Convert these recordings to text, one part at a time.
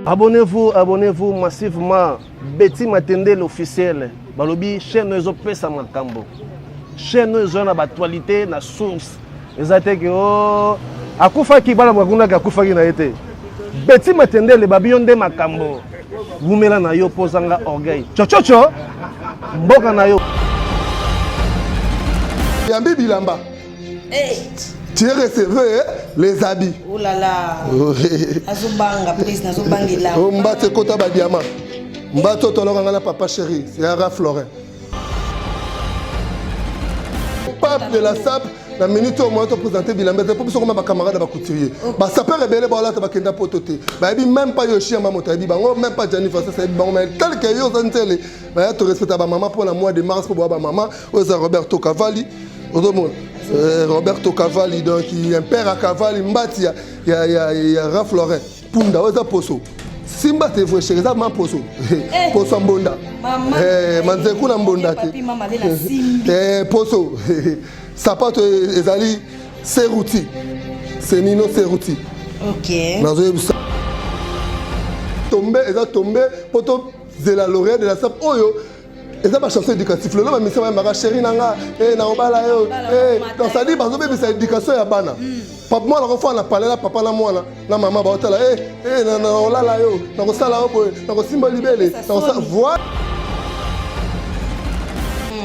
Abonnez-vous massivement. Betty Matende l'officiel. Balobi chaîne nous pesa makambo. Chaîne nous na actualité na source. Ezate que akufa ki bala mwakuna akufa ki na été. Betty Matende le babionde makambo. Vumela na yo posanga orgueil. Chochocho. Mboka na yo. Yambi Bilamba. Tu es recevé les habits. Oh là là. Azobanga, please, nazobangila. Mbate kota ba diamant. Mbato tolonga na papa chéri, c'est Ara Florin. Pape de la SAP, la minute au moins te présenter Bilamba, c'est pour ça que ma camarade va couturier. Ba sapeur rebelle ba là ta ba kenda pototé. Ba bi même pas Yoshi ma moto, ba même pas Jennifer, ça c'est bon mais tel que yo zantele. Ba te respecte ba maman pour le mois de mars pour ba maman, aux Roberto Cavalli. Roberto Cavalli, donc il y a un père à Cavalli, Mbati, il y a Raph Florin, Punda, Oza Poso. Simba te voit chez Zama Poso, Poso Mbonda, Manzeku Mbonda, Poso, Sapato Ezali, Serouti, c'est Nino Serouti. Ok. Tombé, poto Zela lauréat de la SAP, Oyo. Et ça va chanson éducative. Le homme a ma chérie nanga, na obala yo, donc ça dit parce que c'est éducation ya bana. Papa moi la fois on a parlé là papa la moi na maman ba otala na olala yo, na ko sala yo boy, na ko simba libele, na ko voir.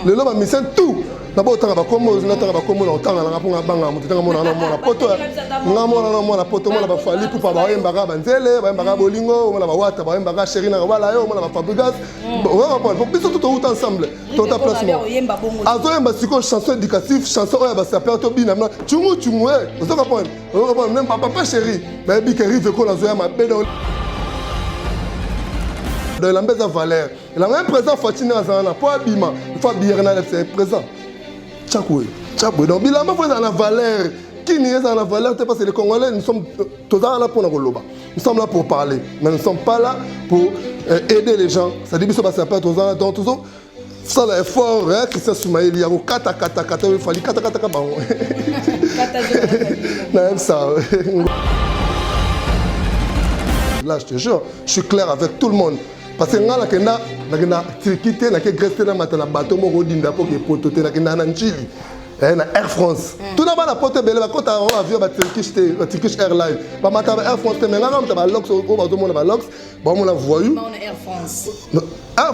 Le homme a mis tout. D'abord tanga ba komo, na tanga ba komo na tanga na ponga banga, mo tanga mona na mona poto. Na mona poto mona ba fali pour pas ba yembaga banzele, ba yembaga bolingo, mona ba wata ba yembaga chérie na obala yo, mona ba fabrigas. On va pour plus tout ensemble. Ton placement. Azo yemba siko chanson éducative, chanson oya ba sapeur to bina na chungu chungu vous comprenez? On va même papa chérie, ba bi que rive ko na zo ya mabeda. Dans la maison Valère. La même présent Fatina Zana pour Abima, il faut bien c'est présent. Tchakoué. Donc Bilamba faut dans la valeur. Qui n'y est dans la valeur, c'est parce que les Congolais, nous sommes tous là pour nous loba. Nous sommes là pour parler, mais nous ne sommes pas là pour aider les gens. Ça dit que ça peut être aux gens, donc tout ça l'effort, Christian Soumaïli, il y a au kata, il fallait kata. Même ça. Là, je te jure, je suis clair avec tout le monde. Parce que nga la quitter na Grèce na matana bateau mo rodinda pour que potote na Chili na Air France tout d'abord la pote belle ba kota avion ba Turkish Airlines ba mata Air France mais nga mta ba Lox o ba zo ba Lox ba mo la voyou Air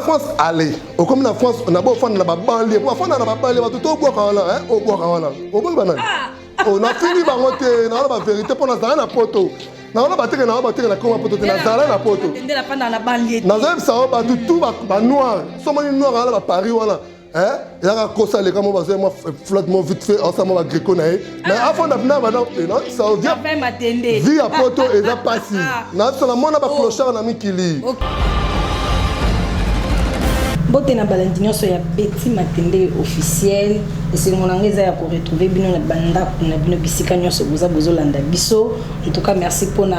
France allez au comme la France on a beau fan na ba banlieue pour fan na ba banlieue ba tout boka wana o boka wana o boka banana on a fini ba ngote na ba vérité pour na na poto. Na on a battu na koma poto na zala na poto. Tendela panda na banlieue. Na zem sa ba tout ba noir. Somo ni noir ala ba Paris wana. Ya ka kosa le kamo ba ze moi flotte mon vite fait ensemble ba greco na e. Mais avant na bna ba non ça vient. Fait matende. Vie à poto et za passi. Na so na mona ba clochard na mikili. Bote na balandi nyonso ya Betty Matende officiel et c'est mon angeza ya ko retrouver bino na banda na bino bisika nyonso bozo landa biso. En tout cas merci pour la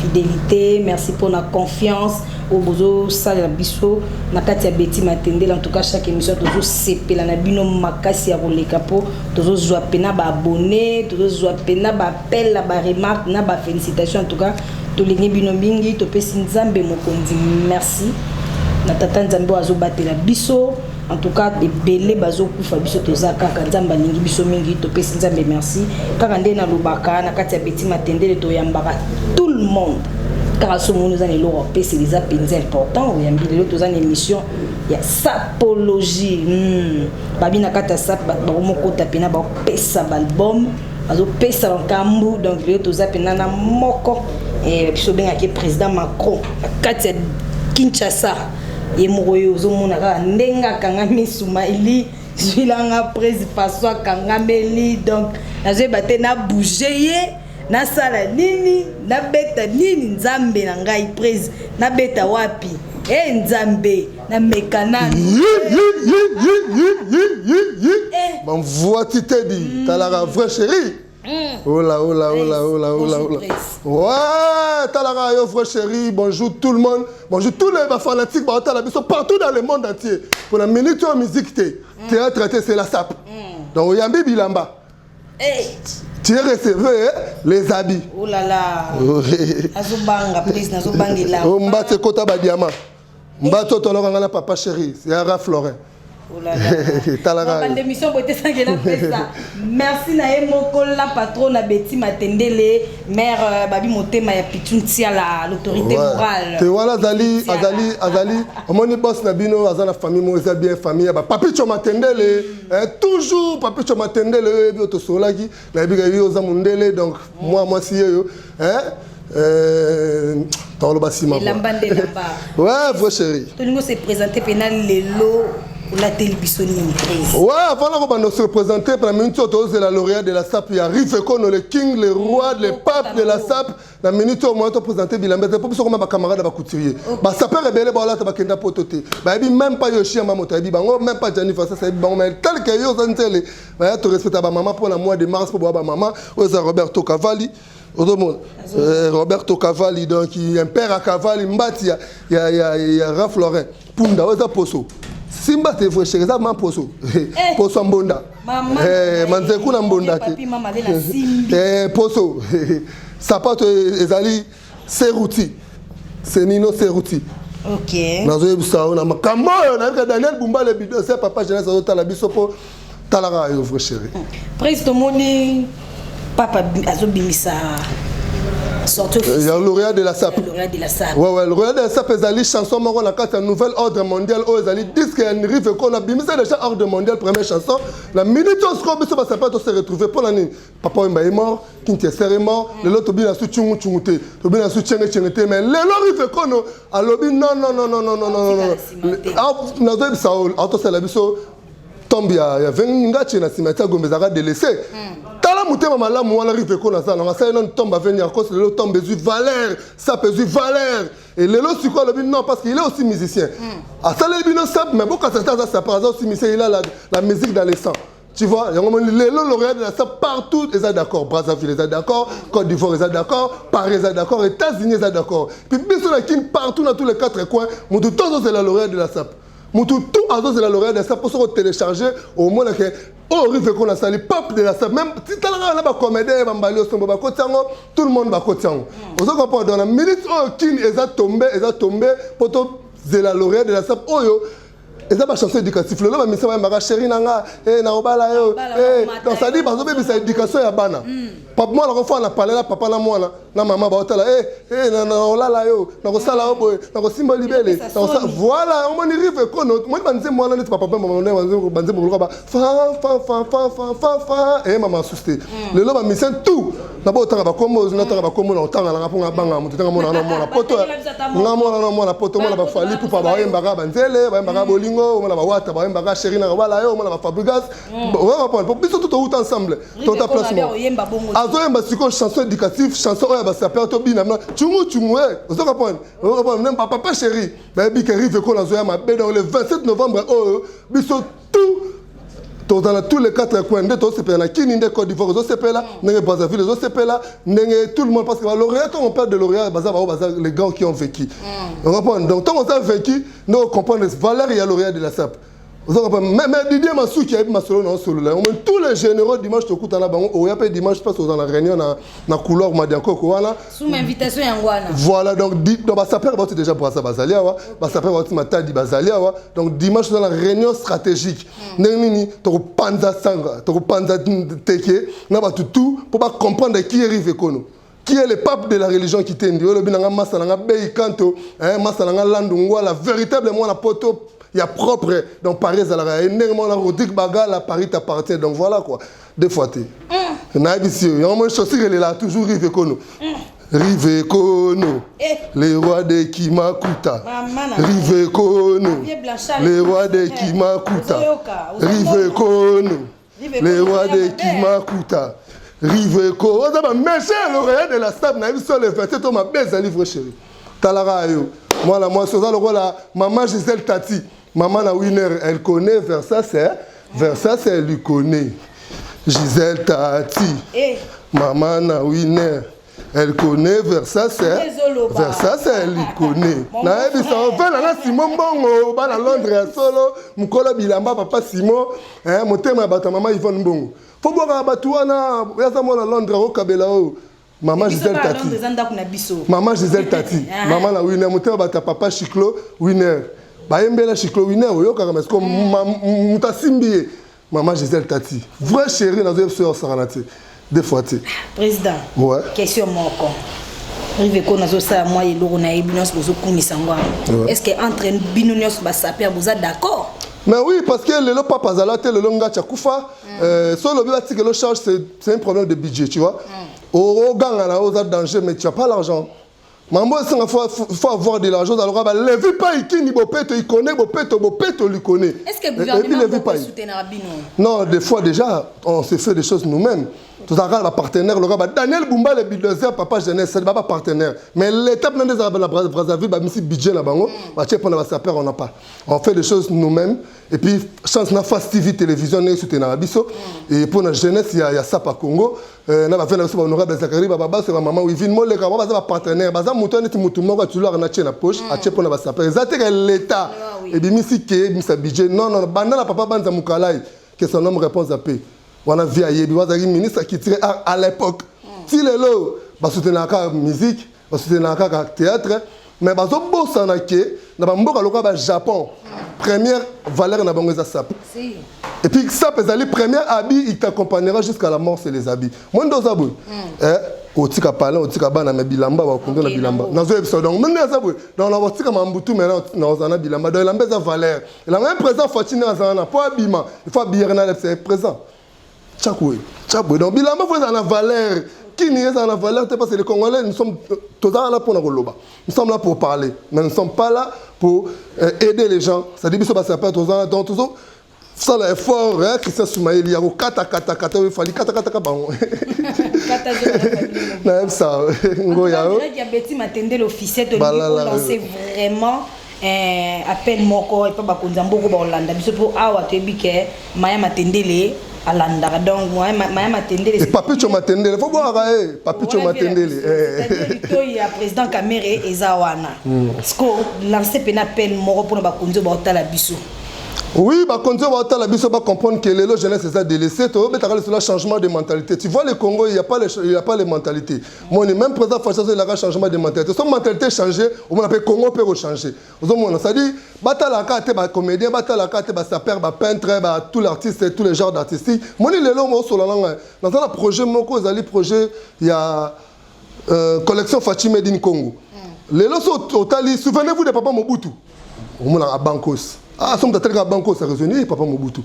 fidélité, merci pour la confiance au bozo sala biso na kati ya Betty Matende. En tout cas chaque émission tozo sepela na bino makasi ya koleka po tozo zwa pena ba abonné, tozo zwa pena ba appel ba remarque na ba félicitations. En tout cas to lingi bino mingi to pesi nzambe mokonzi merci. Na tata nzambe azobatela biso en tout cas de belé bazo kufa biso tozaka nzamba lingi biso mingi to pesi nzambe merci kaka nde na lobaka na kati ya Betty Matende to yambaka tout le monde car ce monde nous a les pesi les appels importants yambi lelo tozana émission ya sapologie babi na kati ya sap ba moko tapina ba pesa album bazo pesa nkambu donc lelo tozapena na moko et biso benga ki président Macron kati ya Kinshasa et moyo zomona ka ndenga kangami Soumaïli jilanga presse François kangameli donc nazo baté na bouger na sala nini na beta nini nzambe na ngai presse na beta wapi nzambe na mekanani bon voix tu t'es dit t'as la vraie chérie. Oh là. Ouais, Talara, yo frère chéri, bonjour tout le monde. Bonjour tous les fanatiques partout dans le monde entier. Pour la minute de musique, théâtre, c'est la SAP. Donc, Yambi Bilamba. Tu recevais les habits. Oh là là. Azobanga, président, Azobangela. Oh, Mbate Kota Badiama. Mbato Tolorangana Papa Chéri, c'est Ara Florin. Oh là là. Merci Nae Mokola, patron à Betty Matendele, mère Babi Motema ya Pichuntia, l'autorité morale. Et voilà, Azali, mon boss Nabino, Azana famille, moi, bien famille, Papicho Matendele, toujours Papicho Matendele, Bioto Solagi, la Bigayo Zamundele, donc moi, si yo, dans le bâtiment. Ouais, vous chérie. Tout le monde s'est présenté pénal les lots. La télévision. Ouais, voilà qu'on va se représenter pour la minute de la lauréate de la SAP. Il y a Rifekono, le king, le roi, le pape de la SAP. La minute au moins de présenter Bilambe. C'est pour ça que ma camarade va couturier. Bah ça peut révéler bah là tu vas kenda pototé. Bah il même pas Yoshi à maman tabi. Bah même pas Jennifer ça c'est bon mais tel que yo zantele. Bah tu respectes ba maman pour le mois de mars pour ba maman. Oza Roberto Cavalli. Roberto Cavalli donc il un père à Cavalli Mbati il y a Ralph Lauren. Punda oza poso. Simba te fwe chéri, ça m'a poso. Poso mbonda. Manzeku na mbonda. Poso. Sapato ezali Seruti. C'est Nino Seruti. Ok. Nazo bisao na makambo na Daniel Bumba le bidon c'est papa jeunesse azo la biso po talara yo fwe chéri. Président moni papa azo bimisa. Il y a le lauréat de la SAP. Ouais, le lauréat de la SAP, ils allaient chanson, on a quatre nouvel ordre mondial, ils allaient disque et une rive qu'on a bimisé déjà ordre mondial, première chanson. La minute où on se peut se retrouver pour l'année. Papa est mort, Kintier est mort, le lot bien sous Tchungute, le bien sous Tchungute, mais le lot rive qu'on a lobby non. Nazob Saoul, auto c'est la biso tombe ya 20 ngati na cimetière Gomezara délaissé. Tala mutema malamu wana rive ko na ça na ça non tombe venir cause le tombe du valeur ça peut du valeur et le lot sur quoi le non parce qu'il est aussi musicien à ça le bino ça mais beaucoup ça par exemple aussi musicien il a la musique dans les sangs tu vois il y a le lauréat de ça partout ils sont d'accord Brazzaville ils sont d'accord Côte d'Ivoire ils sont d'accord Paris ils sont d'accord États-Unis ils sont d'accord puis biso na kin partout dans tous les quatre coins mon tout c'est la lauréat de la SAP tout c'est la lauréat de la SAP pour se télécharger au moins que oh, rive qu'on a sali pop de la SAP même si tu as un comédien tout le monde va côté vous comprenez dans la minute où Kin est tombé pour de la lauréat de la SAP oyo et ça va chanson éducatif le là mais ça va chéri nanga na obala yo donc ça dit parce que c'est éducation ya bana papa moi la fois on a parlé là papa na moi na maman ba otala na olala yo na ko sala obo na ko simba libele voilà on m'a rive kono moi banze moi là papa maman banze bolo ba fa et maman susté le là mais c'est tout na ba otanga ba komo na otanga ba komo na otanga na ponga banga mutu tanga mona na mona poto na mona poto mona ba fali pour ba yembaka banzele ba yembaka bolingo on la wata ba yembaka chéri na wala yo on la fabrigas on va prendre pour biso tout ensemble tout à placement azo yemba siko chanson éducative chanson oya ba sapeur to bina chungu vous comprenez même papa chéri ba bi que rive ko na zo ya mabe dans le 27 novembre oh biso tout dans tous les quatre coins de tout c'est là Kini de Côte d'Ivoire zo c'est là nenge Brazzaville zo c'est là nenge tout le monde parce que lauréat on parle de lauréat bazar les gars qui ont vécu on comprend donc tant on a vécu nous comprendre valeur il y a lauréat de la SAP mais Didier Massou qui a ma solo dans solo là tous les généraux dimanche to kuta na bango o ya pe dimanche passe dans la réunion na couloir Madianko ko wana sous invitation ya ngwana voilà donc ba sapeur ba déjà pour ça bazalia wa ba sapeur ba matadi bazalia wa donc dimanche dans la réunion stratégique nini to panza sanga to panza teke na ba tout pour pas comprendre qui arrive kono qui est le pape de la religion qui t'indi le binanga masalanga bei kanto masalanga landungwa la véritablement la poto il y a propre donc Paris à la énormément la Rodrigue Bagala Paris t'appartient donc voilà quoi deux fois tu naibisi il y a un chaussure elle est là toujours Rive Kono Rive Kono les rois de Kimakuta Rive Kono les rois de Kimakuta Rive Kono les rois de Kimakuta Rive Kono ça va méchant lauréat de la SAP naibisi le 27 on m'a baisé livre chéri talara yo moi c'est ça le rôle la maman Gisèle Tati maman la winner elle connaît Versace elle lui connaît Gisèle Tati maman la winner Elle connaît Versace. Versace, elle y connaît. Na ebi ça on fait na Simon Bongo, ba na Londres solo, mukolo bilamba papa Simon, motema bata maman Yvonne Mbongo. Faut boire batuana, ya za mo na Londres au Kabela o. Maman Gisèle Tati. Maman Gisèle Tati. Maman na winner motema bata papa Chiclo winner. Ba yembela Chiclo winner yo kaka parce que mutasimbi Maman Gisèle Tati. Vraie chérie dans une sœur Saranati. Des fois, tu. Président. Ouais. Question moko. Riveko nazo sa moi et loro na ebinos bozo kumisangwa. Est-ce que entre binonios ba saper vous êtes d'accord? Mais oui, parce que le papa Zalate, le longa Tchakoufa, sur le biati que le charge, c'est un problème de budget, tu vois. Au gang, on a danger, mais tu n'as pas l'argent. Mambo, il faut avoir de l'argent. Alors, les vies pas qui ni Bopeto, il connaît Bopeto, Bopeto lui connaît. Est-ce que le gouvernement peut soutenir Abino? Non, des fois déjà, on se fait des choses nous-mêmes. Tout à l'heure, le partenaire, le rabat Daniel Bumba, le bulldozer, papa jeunesse, c'est pas partenaire. Mais l'étape dans la Brazzaville, bah, si budget là-bas, bah, tu sais, pendant la sapeur, on n'a pas. On fait des choses nous-mêmes. Et puis, chance, on a Fast TV, télévision, on est soutenu à Abisso. Et pour la jeunesse, il y a ça par Congo. On a fait la honorable Zakari, baba, c'est ma maman, oui, vine, moi, les gars, on va partenaire. Bah, ça, mouton, et mouton, moi, tu l'as, on a tient la poche, à tient pour la sapeur. C'est l'État. Et puis, si qui est, budget. Non, non, bandana, papa, banza Moukalai, que son homme répond à paix. On a vu un ministre qui tirait à l'époque. Si les lots, bah soutenir la musique, bah soutenir la théâtre, mais bah zo bossa na ke, na ba mboka loka ba Japon. Première valeur na bango za sap. Et puis ça les première habit, il t'accompagnera jusqu'à la mort, c'est les habits. Moi ndo zabou. Otika parler, otika bana me bilamba ba kondo na bilamba. Na zo episode donc même zabou. Dans la otika mambutu mais na ozana bilamba, dans la mbeza valeur. La même présent fatina zana pour habiment. Il faut habiller na c'est présent. Tchakoué. Donc, bilamba, vous avez la valeur. Qui n'y est la valeur? Parce que les Congolais, nous sommes tous là pour nous loba. Nous sommes là pour parler. Mais nous ne sommes pas là pour aider les gens. Ça dit que ça peut être tous là. Donc, ça, l'effort, Christian Soumaïli, il y a kata, il fallait kata. Non, ça. Il y a Betty Matende, l'officier de l'Union, lancé vraiment. Appel moko et pas bakonzambo ko ba Hollande biso pour awa tebike Maya Matendele alanda donc Maya Matendele Papicho Matendele faut voir Papicho Matendele il y a président Kamere ezawana sko lancer pen appel moko pour bakonzo ba otala biso. Oui, bah, quand on va comprendre que les jeunesses sont délaissés, tu vas sur le changement de mentalité. Tu vois, le Congo, il n'y a pas les mentalités. Moi, même président Facha, il y a un changement de mentalité. Son mentalité changée, on appelle Congo peut changer. Ça dit, la carte, comédien, la carte, sapeur, peintre, tous les artistes, tous les genres d'artistes. Moi, les longs, dans un projet, il y a collection Fachi Made in Congo. Les longs sont totalement, souvenez-vous de Papa Mobutu. On a Bankos. Ah, somme d'attendre à Banco, ça résonne, Papa Mobutu.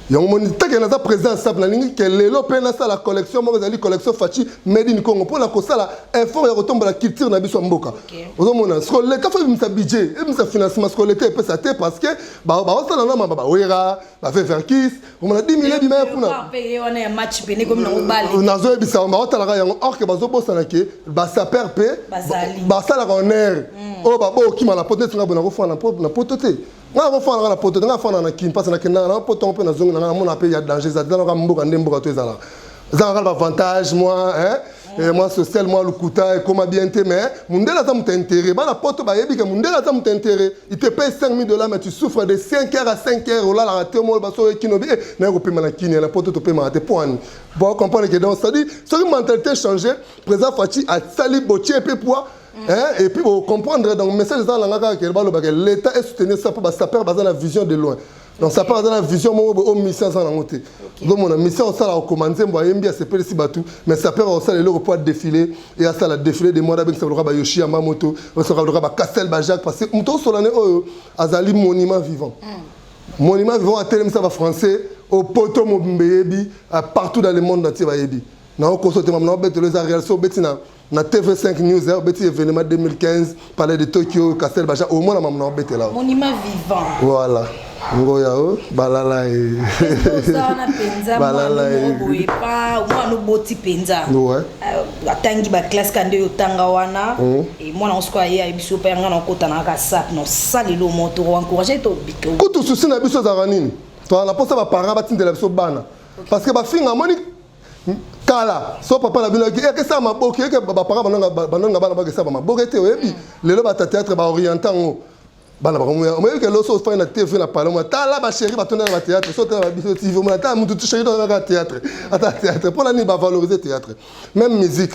Il y a un moment où il y a un président simple, que les lopes la collection, la collection Fachi, Made in Congo. Pour la cosa, effort et retombe la culture dans le Mboka. L'État fait un budget, un financement, parce que l'État est pesé parce que, bah, ça n'a pas, bah, ouera, bah, faire kiss, on a 10 millions de on a payé un match péné comme dans le bal. On a joué, ça, on a eu or que Bazobo Sanake, bah, ça perd, bah, ça la honneur. Oh, bah, qui m'a la potée, on a refait la potée. On a fait la pote, on a fait la kin, parce que on a pote, on peut na zone, on a payé danger, ça dans le mboka ndemboka to ezala. Ça a avantage moi moi social moi le kuta et comment bien te mais mundela ça m'intérêt. Ba la pote ba yebi que mundela ça m'intérêt. Il te paye $5,000 mais tu souffres de 5 heures à 5 heures là la raté moi ba so kinobi na ko paiement la kin la pote to paiement te point. Bon comprendre que donc ça dit, cette mentalité changée, président Fachi a sali botier et poids. Et puis pour comprendre donc message dans la l'État est soutenu ça pour ça perd la vision de loin. Donc ça part dans la vision au mission sans la montée. Donc mon mission ça la commander moi aime bien c'est pas ici batou mais ça perd aussi le pouvoir défiler et à ça la défilé de moi avec ça le Yoshi Yamamoto, ça le Castel Bajak parce que on sur l'année azali monument vivant. Monument vivant à tel ça va français au poto Mbembeyebi partout dans le monde entier va yebi. Na ko sote mamna beto les réalisation betina na TV5 News beti événement 2015 palais de Tokyo Castel Baja au moins mamna beto là monument vivant voilà ngoya o balala e ça na penza balala e pa moi no boti penza ouais atangi ba classe kande yotanga wana et moi on se croyait biso pa ngana ko tana ka sap no salilo moto encourager to biko ko to souci na biso za ranini to na posa ba parents batindela biso bana parce que ba finga moni kala so papa na bino ke ça maboki ke ba parents bananga bana ba ke ça ba maboki te oyebi lelo ba théâtre ba orientango bana ba ko mo ke lo so fa na TV na parler moi ta la ba chérie ba tourner na théâtre so ta ba biso TV mo ta mutu chérie dans la théâtre ata théâtre pour la ni ba valoriser théâtre même musique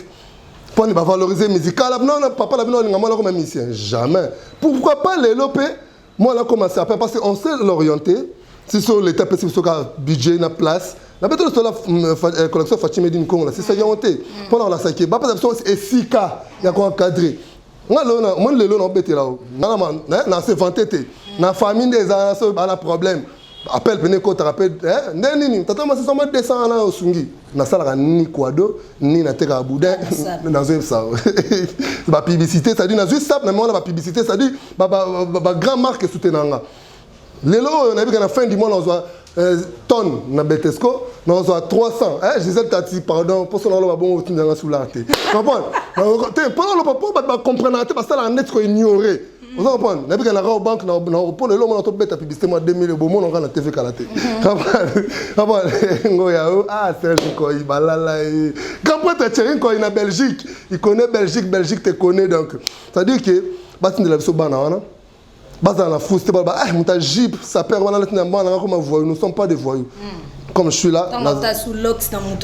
pour ne pas valoriser musique non papa la bino ngama la comme musicien jamais pourquoi pas les lopé moi là commencé après parce qu'on sait l'orienter si sur l'état possible sur budget na place la bête de la collection Fatima Medine Congo c'est ça yonté pendant la saké ba pas c'est sika ya ko encadrer moi le lo na bête là na se vanter na famille des ans ba la problème appelle venez ko te rappelle nini tata moi c'est seulement 200 na osungi na sala ni kwado ni na teka boudin dans un ça ba publicité ça dit na juste ça mais on la publicité ça dit ba grand marque soutenanga lelo on a vu qu'à la fin du mois on voit tonnes na Betesco on voit 300 Gisèle Tati pardon pour cela on va bon dans sous la tête comprendre pendant le papa ba comprendre parce que la net ko ignorer vous comprenez on a vu qu'à la banque na pour le on a tout bête publicité moi 2000 bon on na TV kalaté comprendre ngoya Serge ko ibalala quand peut être ko na Belgique il connaît Belgique te connaît donc ça dit que batin de la biso bana wana Bazan la fou, c'était pas mon jeep, ça perd voilà comme un voyou, nous ne sommes pas des voyous. Comme je suis là, sous l'ox dans mon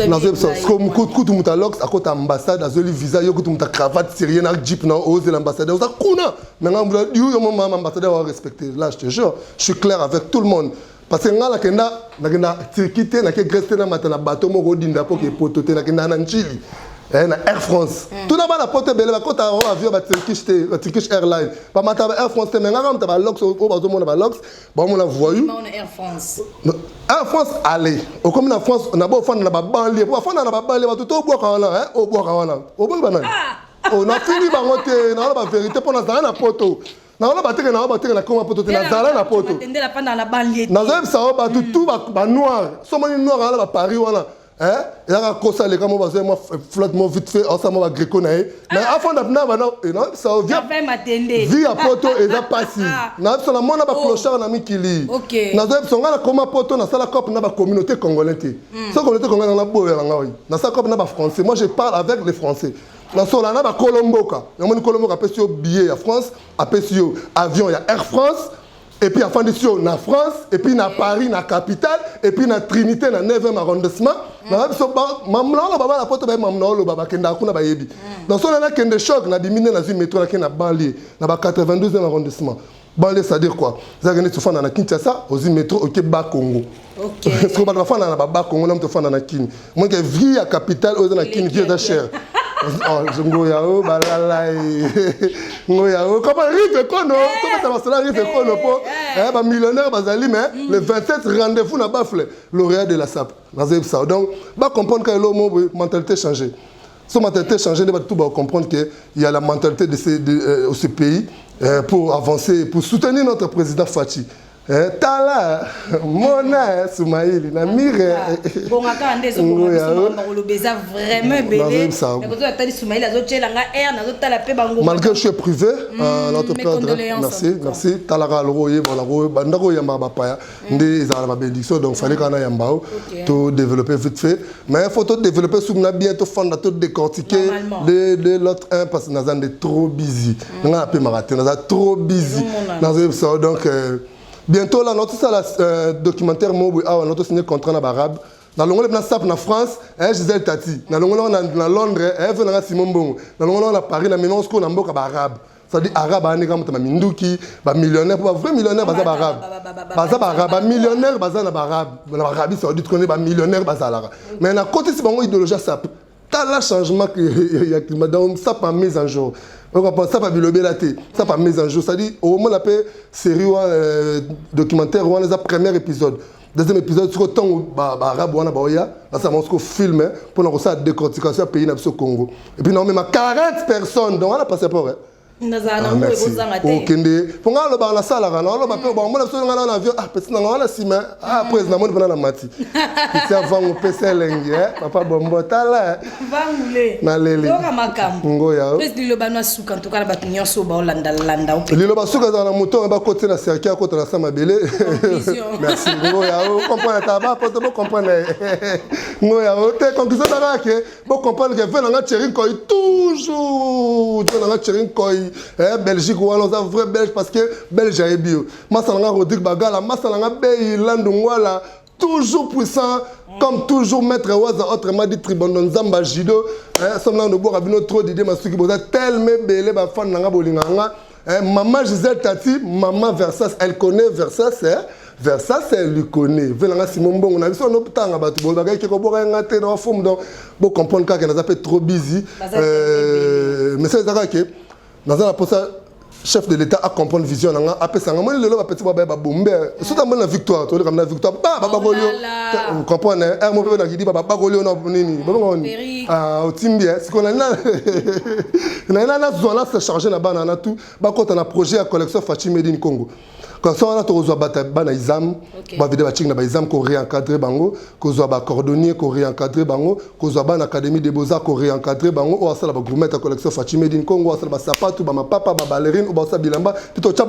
comme tout mon lox à côté ambassade, à zoli visa, yo tout mon cravate syrien avec jeep na ose l'ambassadeur, ça kuna. Maintenant mon ambassadeur va respecter. Là je te jure, je suis clair avec tout le monde. Parce que ngala kenda na quitter na ke Grèce na matana bateau mo rodinda pour que pototer na kenda na Chili. Na Air France. Tout d'abord la porte belle, la côte à avion ba Turkish Airlines. Pas mata Air France, mais ngam ta ba lox au bazo mon ba lox, ba mon la voyou. Air France. Air France allez. Au comme na France, on a beau fond na ba banlieue, pour fond na ba banlieue, ba tout au bois kana, au bois kana. Au bois banane. On a fini ba monter, na la vérité pour na za na poto. Na la battre na comme poto na za na poto. Tende la pendant la banlieue. Na za ça ba tout ba noir. Somo ni noir là ba Paris wana. Il y a un cosa les gars moi flotte moi vite fait ensemble avec Greco nae mais avant d'appeler maintenant non ça vient vie à poto et ça passe na so la mona ba clochard na mikili na zo so ngana koma poto na sala cop na ba communauté congolaise so communauté congolaise na boya nga oui na sa cop na ba français moi je parle avec les français na so la na ba Colomboka na mon Colomboka pèse billet à France à pèse avion il y a Air France. Et puis à Fondation na France, et puis na Paris, na capitale, et puis na Trinité, na 9e arrondissement. Na so mamna la baba la poto ba mamna lo baba kenda kuna ba yebi. Donc on a kende choc na bimine na métro na banlieue, na ba 92e arrondissement. Banlieue ça dire quoi? Ça gagner tu fanda na Kinshasa, au métro au Québec Congo. OK. Parce que ba fanda na ba Congo na to fanda na Kin. Moi que vie à capitale au na Kin vie da cher. Oh, ngoyao balala ngoyao comment rive kono comment ça va rive kono po ba millionnaire bazali mais le 27 rendez-vous na bafle lauréat de la SAP dans ça donc ba comprendre que le mentalité changé son mentalité changé ne va tout ba comprendre que il y a la mentalité de ce pays pour avancer pour soutenir notre président Fachi. Tala Mona Soumaïli na mire bon aka ndezo ko lo beza vraiment belé mais quand tu as dit Soumaïli azo tchelanga air nazo tala pe bango malgré que je suis privé notre père merci tala ka loye voilà bandako yamba ba paya ndé za la bénédiction donc fallait kana yamba to développer vite fait mais il faut tout développer sous na bien to fond tout décortiquer de l'autre un parce que nazan est trop busy nga pe marathon nazan trop busy dans ça donc bientôt là notre ça documentaire mobu ah notre signé contrat na arabe na longo na sap na France Gisèle Tati na longo na Londres venanga Simon Bongo na longo na Paris na Minonsko na mboka ba arabe ça dit arabe ani comme ta minduki ba millionnaire pas vrai millionnaire baza ba arabe ba millionnaire baza na ba arabe na Arabie Saoudite connaît ba millionnaire baza là mais na côté si bango idéologie sap t'as la changement que il y a madame ça pas mise en jour. On comprend ça pas bilobé la tête, ça pas mise en jour, ça dit au moins la paix série documentaire ou les premier épisode. Deuxième épisode sur temps arabe ou baoya, là ça montre film pour nous ça décortication pays na Congo. Et puis non même 40 personnes donc on a passé pour merci. Okende. Pour nga loba na sala kana loba pe ba mona so nga na avion petit na nga na sima après na mona bana na mati. Isi avant pesa lengi papa bombo tala. Vangule. Na lele. Toka makambo. Ngoya. Pesi liloba no suka en tout cas ba nyonso ba olanda landa. Liloba suka za na moto ba côté na cercle côté na sama belé. Merci. Ngoya, vous comprenez tabac pour te comprendre. Ngoya, te conclusion dara ke bo comprendre que fait na Tcherin Koy toujours. Tu na Tcherin Koy Belgique ou alors ça vrai belge parce que belge est bio. Masalanga Rodrigue Bagala, masalanga Bey Landungwala toujours puissant comme toujours maître Waza autrement dit Tribondon Zamba Jido semblant de boire abino trop d'idées masuki boza tellement belé ba fan nanga bolinganga maman Gisèle Tati maman Versas elle connaît Versas Versas elle lui connaît velanga Simon Bongo na biso no tanga batu bo bagay ke ko boka ngate na forme donc bo comprendre ka na zape trop busy mais c'est ça que dans la poste chef de l'État a comprendre vision nanga après ça ngamo lelo ba petit ba bombe surtout na victoire to comme la victoire ba golio vous comprenez mo pe na kidi ba golio na nini ba ngoni au timbi c'est qu'on a na zona se charger na bana na tout ba kota na projet à collection Fachi Made in Congo. Quand on a tous les examens, on va voir les examens qui réencadré bango, qu'on soit ba cordonnier qui réencadré bango, qu'on soit ba académie des beaux-arts qui réencadré bango, ou ça la gourmet à collection Fachi Made in Congo, ou ça ba sapato, ba ma papa, ba ballerine, ou ba ça bilamba, plutôt chaque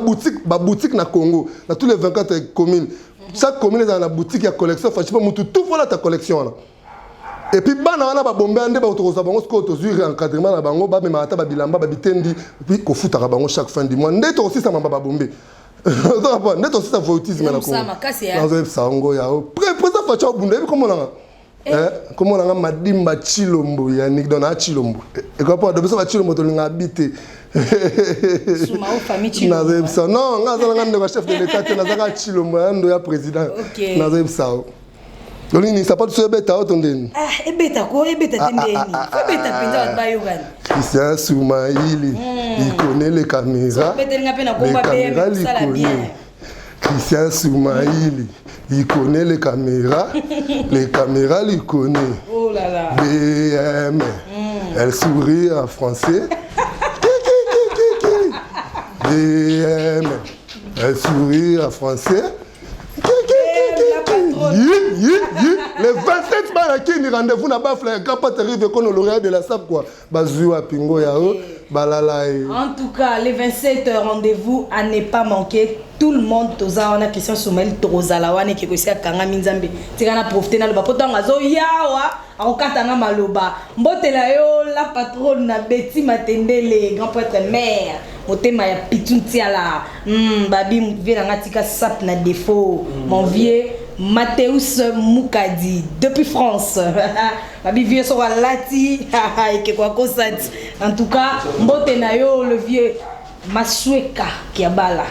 boutique na Congo, dans tous les 24 communes. Chaque commune dans la boutique à collection Fachi Made tout voilà ta collection là. Et puis bana wana ba bombe ande ba autorosa bango ko to zuri encadrement na bango ba mema ata ba bilamba ba bitendi puis ko futa bango chaque fin du mois ndeto aussi ça mamba ba bombe. Net aussi ça votisme na ko. Dans sango ya. Président Facha Bunda comment là comment là madimba Chilombo ya ni dona Chilombo. Et quoi pas de besoin Chilombo to linga habiter. Suma o famille Chilombo. Non, nga za nga chef de l'état na za Chilombo ando ya président. Na za ça. Loli ni sapato so beta otondeni. Ebeta ko ebeta tendeni. Ebeta pinza ba yogani. Christian Soumaïli, il connaît les caméras. Les caméras, il connaît. Christian Soumaïli, il connaît les caméras. Les caméras, il connaît. Oh là là. BM. Elle sourit en français. BM. Elle sourit en français. Les 27 baraki ni rendez-vous na ba frère quand pas arrivé qu'on le lauréat de la SAP quoi bazua pingo yao balala. En tout cas les 27 rendez-vous à ne pas manquer. Tout le monde toza on a Christian Soumaïli tozala wana ke kosia kanga minzambe tika profiter na loba poto ngazo yawa akokatanga maloba mbotela yo la patronne na Betty Matendele grand prêtre mère motema ya pituntiala babi mvela ngatika sap na défaut mon vieux Mathéus Moukadi depuis France. Babi vieux so lati et quoi kosati. En tout cas mbote na yo le vieux Masueka Kiabala.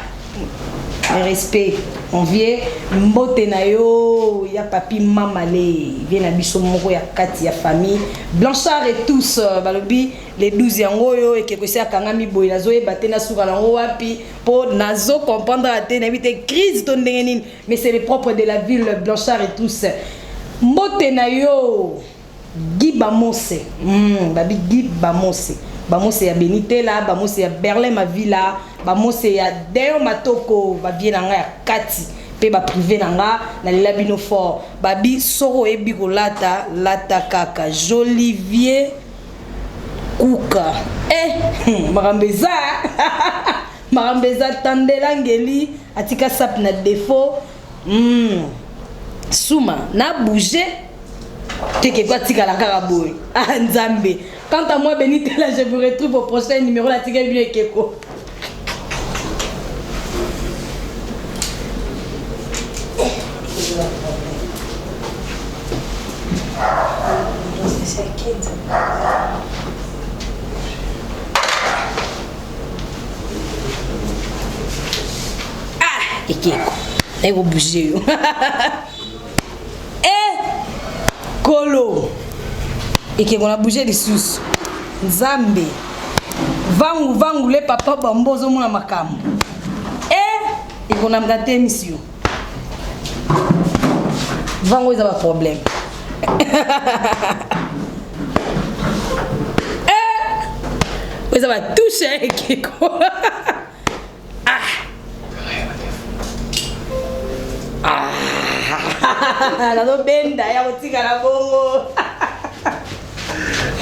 Respect mon vieux mbote na yo ya papi mamale vient na biso moko ya kati ya famille Blanchard et tous balobi les 12 yango yo et que c'est akangami boy nazo e batena suka nango wapi po nazo comprendre ate na bité crise to ndengenine mais c'est le propre de la ville Blanchard et tous mbote na yo Guy Bamose babi Guy Bamose Bamose ya Benitela Bamose ya Berlin ma villa Bamose ya Deo Matoko ba bien nga ya kati pe ba privé nanga na labino fort babi soro ebi ko lata kaka Jolivier Kuka Marambeza Tandela Ngeli atika sap na défaut Souma na bouger teke quoi tika la karaboy Nzambe. Quant à moi Benitela je vous retrouve au prochain numéro la tika bien keko. Ekeko. Elle va bouger. Kolo. Ekeko na bouger les sous. Nzambe. Vangu le papa bambozo mona makambo. Ekeko na mdate émission. Vangu ils ont un problème. eza batouche ya ekeko nazobenda ya kotikala bongo